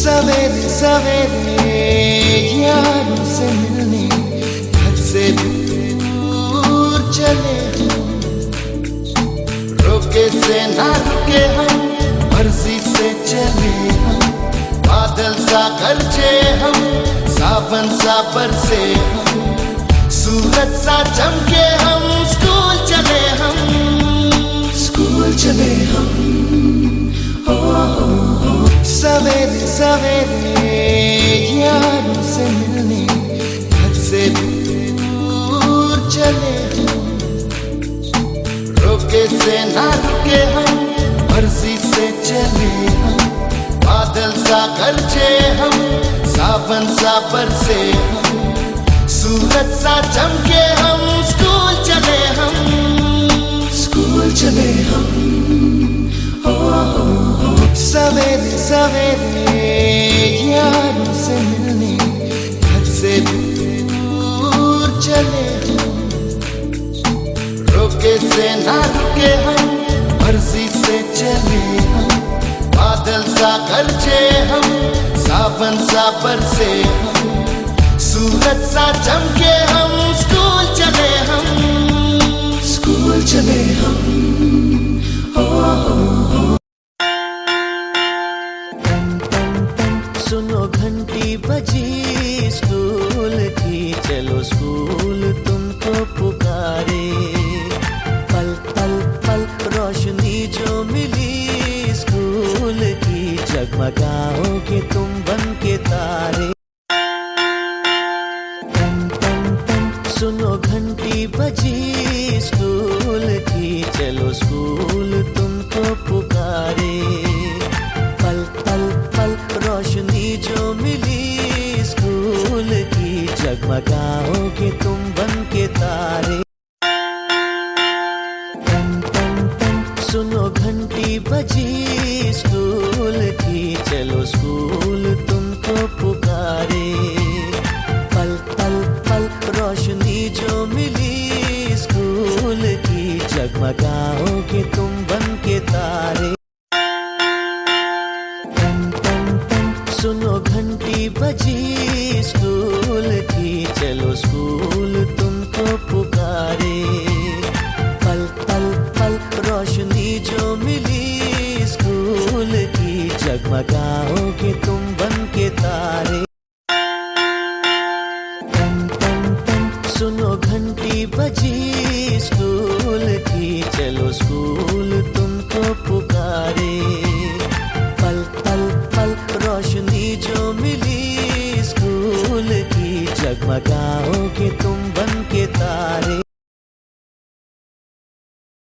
सवेरे सवेरे यारों से मिलने घर से दूर चले हम, रोके से ना रुके हम, मर्जी से चले हम। बादल सा गरजे हम, सावन सा बरसे हम, सूरज सा चमके हम, स्कूल चले हम, स्कूल चले हम। सवेरे सवेरे यारों से मिलने घर से दूर चले हम, रोके से ना रुके हम, मर्जी से चले हम। बादल सा गरजे हम, सावन सा बरसे हम, सूरज सा चमके हम, स्कूल चले हम, स्कूल चले हम। सवेरे सवेरे यारों से मिलने घर से दूर चले हम, रोके से ना रुके हम, मर्जी से चले हम। बादल सा गरजे हम, सावन सा बरसे हम, सूरज सा चमके हम, स्कूल चले हम, स्कूल चले हम। सुनो घंटी बजी स्कूल की, चलो स्कूल तुमको पुकारे। पल पल पल रोशनी जो मिली स्कूल की, जगमगाओगे तुम बन के तारे। टन टन टन सुनो घंटी बजी स्कूल की, चलो स्कूल तुमको पुकारे। पल पल पल रोशनी जो मिली स्कूल की, जगमगाओगे तुम बन के तारे। टन टन टन सुनो घंटी बजी स्कूल की, चलो स्कूल तुमको पुकारे। पल पल पल रोशनी जो मिली स्कूल की, जगमगाओगे तुम बन के तारे। सुनो घंटी बजी स्कूल की, चलो स्कूल तुमको पुकारे। पल पल पल रोशनी जो मिली स्कूल की, जगमगाओगे तुम बन के तारे। टन टन टन सुनो घंटी बजी स्कूल की, चलो स्कूल तुमको पुकारे। पल पल पल रोशनी जो मिली स्कूल की, जगमगाओगे तुम बन के तारे।